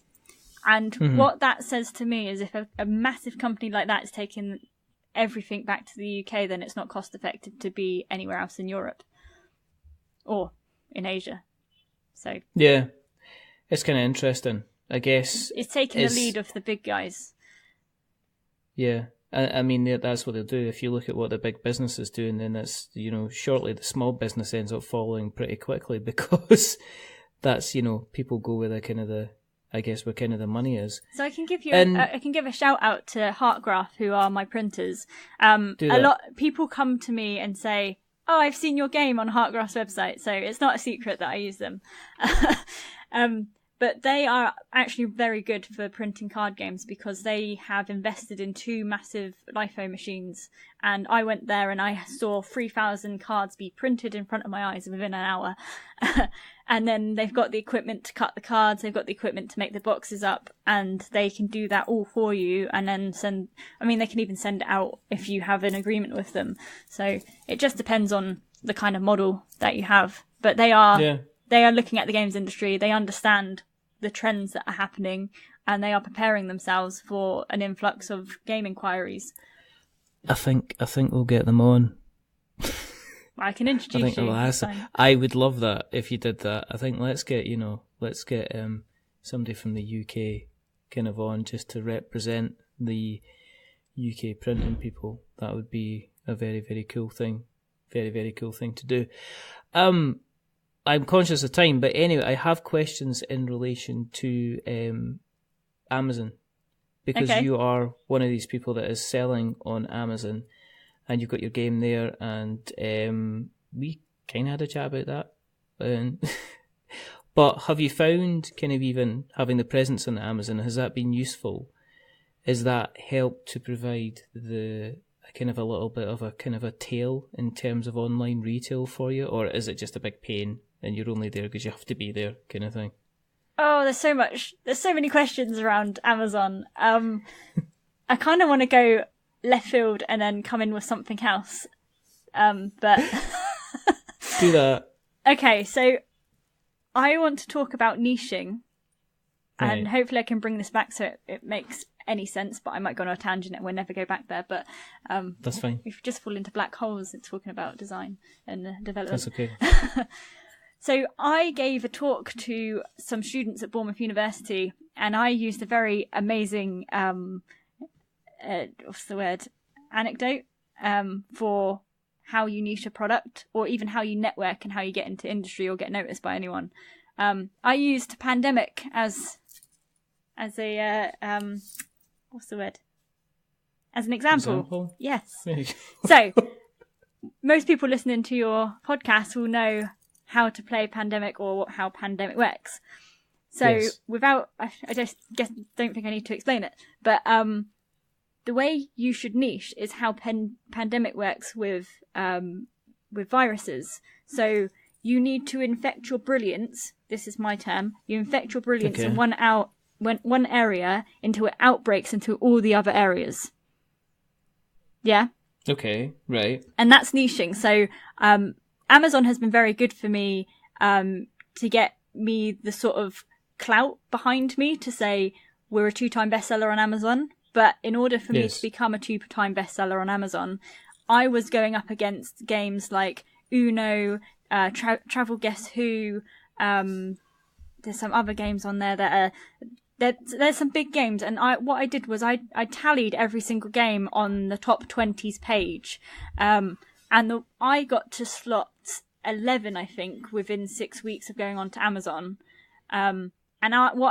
And what that says to me is, if a massive company like that is taking everything back to the UK, then it's not cost effective to be anywhere else in Europe or in Asia. So yeah, it's kind of interesting, I guess. It's taking the lead of the big guys. Yeah, I mean, that's what they'll do. If you look at what the big business is doing, then that's, shortly the small business ends up following pretty quickly, because that's, people go where where kind of the money is. So I can give you I can give a shout out to Heartgraph, who are my printers. A lot people come to me and say, "Oh, I've seen your game on Heartgraph's website," so it's not a secret that I use them. But they are actually very good for printing card games because they have invested in 2 massive LIFO machines. And I went there and I saw 3,000 cards be printed in front of my eyes within an hour. And then they've got the equipment to cut the cards, they've got the equipment to make the boxes up, and they can do that all for you and then they can even send it out if you have an agreement with them. So it just depends on the kind of model that you have. But they are looking at the games industry, they understand the trends that are happening, and they are preparing themselves for an influx of game inquiries. I think we'll get them on. I can introduce you. I would love that if you did that. I think let's get somebody from the UK kind of on just to represent the UK printing people. That would be a very, very cool thing. Very, very cool thing to do. I'm conscious of time, but anyway, I have questions in relation to Amazon, because you are one of these people that is selling on Amazon, and you've got your game there, and we kind of had a chat about that. But have you found kind of even having the presence on Amazon, has that been useful? Has that helped to provide the kind of a little bit of a kind of a tail in terms of online retail for you, or is it just a big pain and you're only there because you have to be there kind of thing? Oh, there's so many questions around Amazon. I kind of want to go left field and then come in with something else. But do that. Okay, so I want to talk about niching, and hopefully I can bring this back so it makes any sense, but I might go on a tangent and we'll never go back there. But that's fine. We've just fallen into black holes and talking about design and development. That's okay. So I gave a talk to some students at Bournemouth University, and I used a very amazing anecdote for how you niche a product, or even how you network and how you get into industry or get noticed by anyone. I used pandemic as a as an example. Yes. So most people listening to your podcast will know how to play pandemic or how pandemic works. So I just don't think I need to explain it, but the way you should niche is how pandemic works with viruses. So you need to infect your brilliance. This is my term. You infect your brilliance in one area until it outbreaks into all the other areas. Yeah. Okay. Right. And that's niching. So Amazon has been very good for me to get me the sort of clout behind me to say we're a 2-time bestseller on Amazon. But in order for me to become a 2-time bestseller on Amazon, I was going up against games like Uno, Travel Guess Who. There's some other games on there that are... There's some big games, and what I did was I tallied every single game on the top 20s page, and I got to slot 11, I think, within 6 weeks of going on to Amazon. What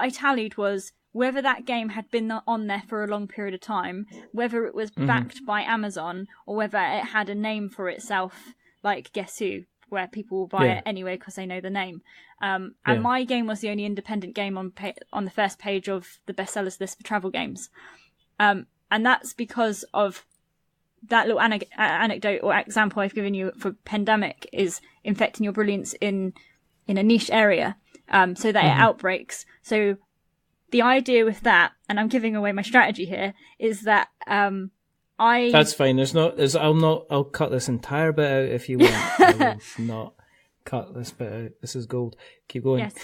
I tallied was whether that game had been on there for a long period of time, whether it was backed by Amazon, or whether it had a name for itself, like Guess Who, where people will buy it anyway because they know the name. And my game was the only independent game on the first page of the bestsellers list for travel games. And that's because of that little anecdote or example I've given you for pandemic is infecting your brilliance in a niche area so that it outbreaks. So the idea with that, and I'm giving away my strategy here, is that That's fine. I'll cut this entire bit out if you want. I will not cut this bit out. This is gold. Keep going. Yes.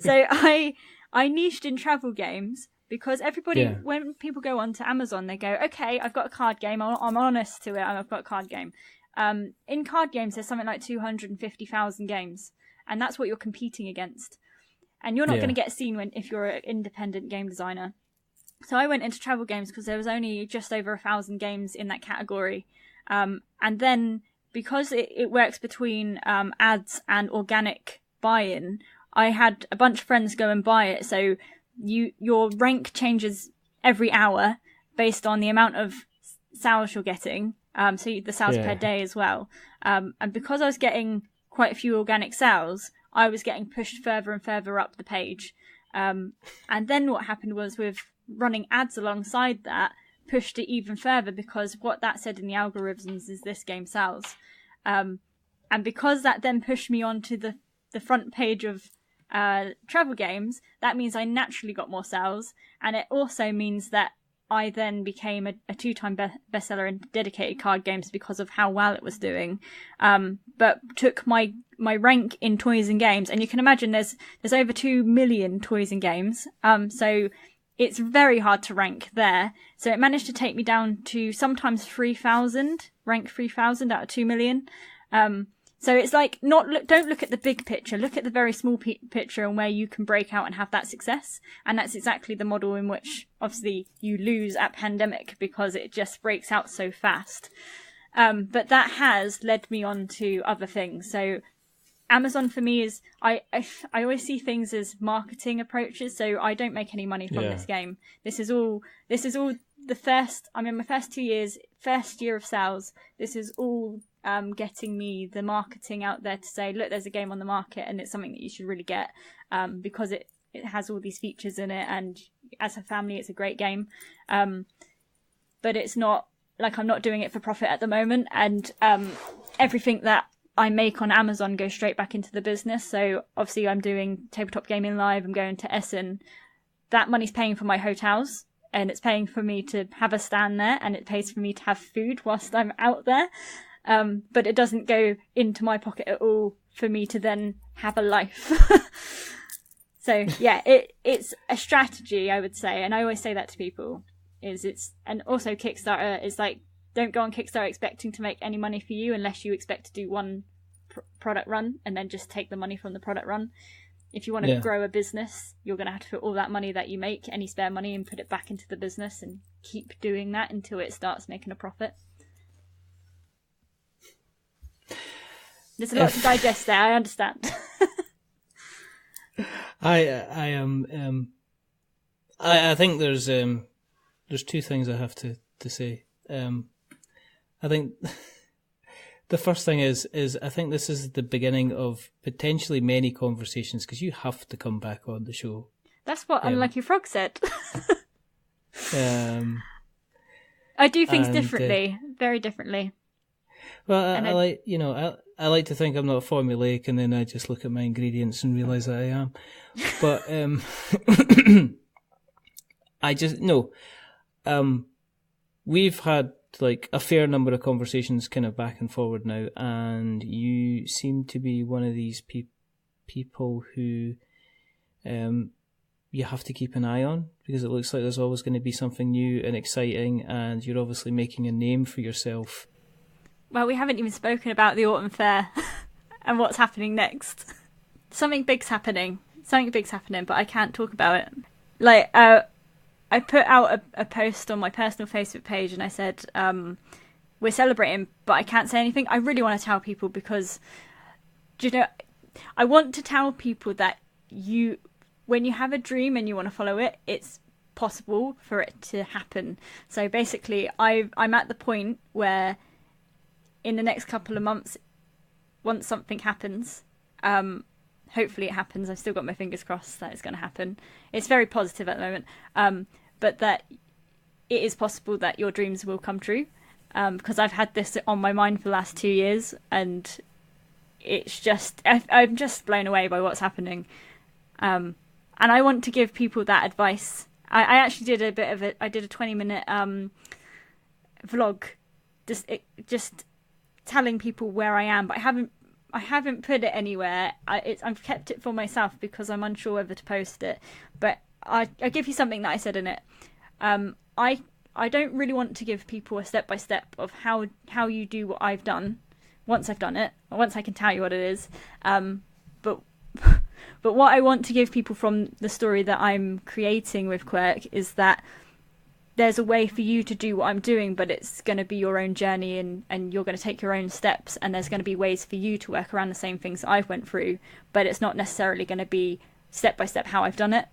So I niched in travel games because everybody, when people go onto Amazon, they go, okay, I've got a card game. I'm honest to it. I've got a card game. In card games, there's something like 250,000 games, and that's what you're competing against. And you're not going to get seen if you're an independent game designer. So I went into travel games because there was only just over 1,000 games in that category. And then because it works between ads and organic buy-in, I had a bunch of friends go and buy it. So your rank changes every hour based on the amount of sales you're getting. So the sales per day as well. And because I was getting quite a few organic sales, I was getting pushed further and further up the page. And then what happened was, with running ads alongside that, pushed it even further, because what that said in the algorithms is this game sells. And because that then pushed me onto the front page of travel games, that means I naturally got more sales. And it also means that I then became a 2-time bestseller in dedicated card games because of how well it was doing. But took my rank in toys and games, and you can imagine there's over 2 million toys and games. So it's very hard to rank there. So it managed to take me down to sometimes 3,000, rank 3,000 out of 2 million. So it's like, don't look at the big picture, look at the very small picture and where you can break out and have that success. And that's exactly the model in which, obviously, you lose at Pandemic, because it just breaks out so fast. But that has led me on to other things. So Amazon for me is, I always see things as marketing approaches. So I don't make any money from this game. This is all the first, I'm in my first 2 years, first year of sales. This is all getting me the marketing out there to say, look, there's a game on the market and it's something that you should really get, because it has all these features in it, and as a family it's a great game. But it's not like, I'm not doing it for profit at the moment, and everything that I make on Amazon goes straight back into the business. So obviously I'm doing Tabletop Gaming Live, I'm going to Essen. That money's paying for my hotels, and it's paying for me to have a stand there, and it pays for me to have food whilst I'm out there. But it doesn't go into my pocket at all for me to then have a life. So yeah, it's a strategy, I would say, and I always say that to people. And also Kickstarter is like, don't go on Kickstarter expecting to make any money for you unless you expect to do one product run and then just take the money from the product run. If you want to grow a business, you're going to have to put all that money that you make, any spare money, and put it back into the business and keep doing that until it starts making a profit. There's a lot to digest there, I understand. I think there's 2 things I have to say. I think the first thing is I think this is the beginning of potentially many conversations, because you have to come back on the show. That's what Unlucky Frog said. I do things differently, very differently. Well, I like to think I'm not formulaic, and then I just look at my ingredients and realise that I am. But we've had like a fair number of conversations kind of back and forward now, and you seem to be one of these people who you have to keep an eye on, because it looks like there's always going to be something new and exciting, and you're obviously making a name for yourself. Well, we haven't even spoken about the Autumn Fair and what's happening next. Something big's happening, but I can't talk about it. Like, I put out a post on my personal Facebook page, and I said, we're celebrating, but I can't say anything. I really want to tell people, because, I want to tell people that when you have a dream and you want to follow it, it's possible for it to happen. So basically, I'm at the point where in the next couple of months, once something happens, hopefully it happens. I've still got my fingers crossed that it's going to happen. It's very positive at the moment, but that it is possible that your dreams will come true, because I've had this on my mind for the last 2 years, and it's just, I'm just blown away by what's happening. And I want to give people that advice. I actually did I did a 20-minute vlog, just telling people where I am, but I haven't put it anywhere. I've kept it for myself because I'm unsure whether to post it. But I give you something that I said in it. I don't really want to give people a step-by-step of how you do what I've done once I've done it, or once I can tell you what it is. But what I want to give people from the story that I'm creating with Quirk is that there's a way for you to do what I'm doing, but it's going to be your own journey, and you're going to take your own steps, and there's going to be ways for you to work around the same things that I've went through, but it's not necessarily going to be step-by-step how I've done it.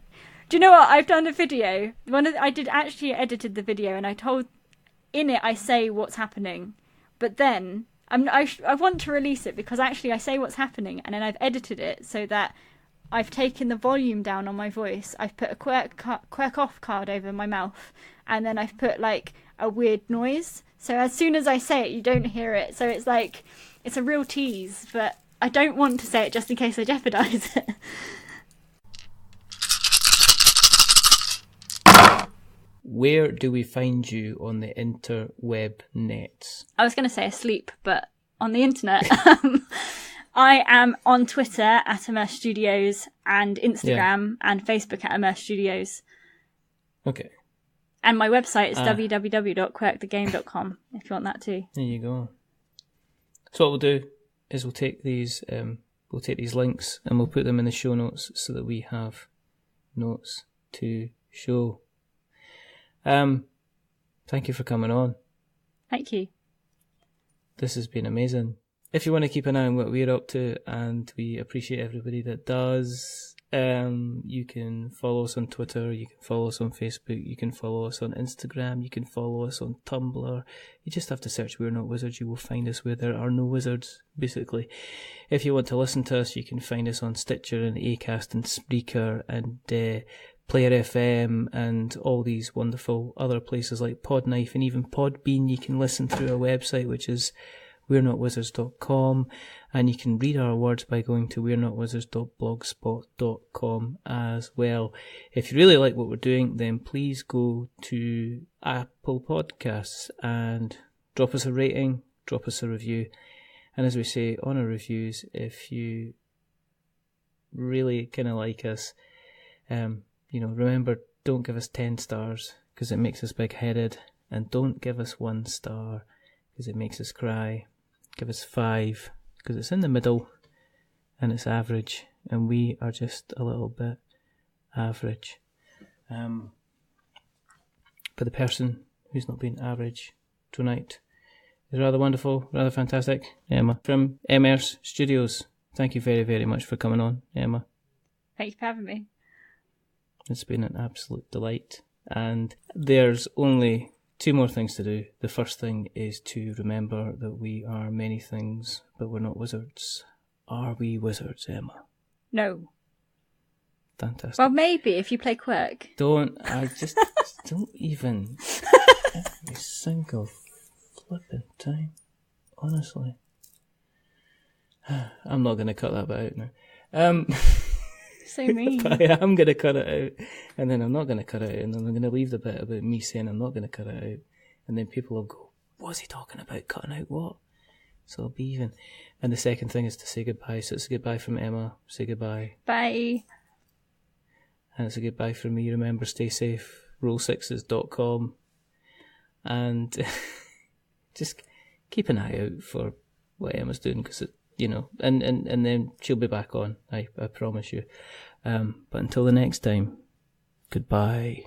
Do you know what? I've done a video. I actually edited the video, and in it I say what's happening, but then I want to release it because actually I say what's happening, and then I've edited it so that I've taken the volume down on my voice. I've put a quirk off card over my mouth, and then I've put like a weird noise. So as soon as I say it, you don't hear it. So it's like, it's a real tease, but I don't want to say it just in case I jeopardize it. Where do we find you on the interweb nets? I was going to say asleep, but on the internet. I am on Twitter at Emmerse Studios and Instagram and Facebook at Emmerse Studios. Okay. And my website is www.quirkthegame.com if you want that too. There you go. So what we'll do is we'll take these links and we'll put them in the show notes so that we have notes to show. Thank you for coming on. Thank you. This has been amazing. If you want to keep an eye on what we're up to, and we appreciate everybody that does, you can follow us on Twitter, you can follow us on Facebook, you can follow us on Instagram, you can follow us on Tumblr. You just have to search We're Not Wizards. You will find us where there are no wizards, basically. If you want to listen to us, you can find us on Stitcher and Acast and Spreaker and Player FM and all these wonderful other places like Podknife and even Podbean. You can listen through our website, which is we'renotwizards.com, and you can read our awards by going to we'renotwizards.blogspot.com as well. If you really like what we're doing, then please go to Apple Podcasts and drop us a rating, drop us a review. And as we say on our reviews, if you really kind of like us, remember, don't give us 10 stars because it makes us big-headed, and don't give us 1 star because it makes us cry. Give us 5 because it's in the middle and it's average, and we are just a little bit average. But the person who's not been average tonight is rather wonderful, rather fantastic. Emma from Emmerse Studios. Thank you very, very much for coming on, Emma. Thank you for having me. It's been an absolute delight, and there's only 2 more things to do. The first thing is to remember that we are many things, but we're not wizards. Are we wizards, Emma? No. Fantastic. Well, maybe if you play Quirk. Don't even every single flipping time. Honestly. I'm not going to cut that bit out now. So mean. But I am going to cut it out, and then I'm not going to cut it out, and then I'm going to leave the bit about me saying I'm not going to cut it out, and then people will go, what's he talking about, cutting out what? So I'll be even. And the second thing is to say goodbye. So it's a goodbye from Emma. Say goodbye. Bye. And it's a goodbye from me. Remember, stay safe. Roll6s.com. And just keep an eye out for what Emma's doing, because and then she'll be back on. I promise you. But until the next time, goodbye.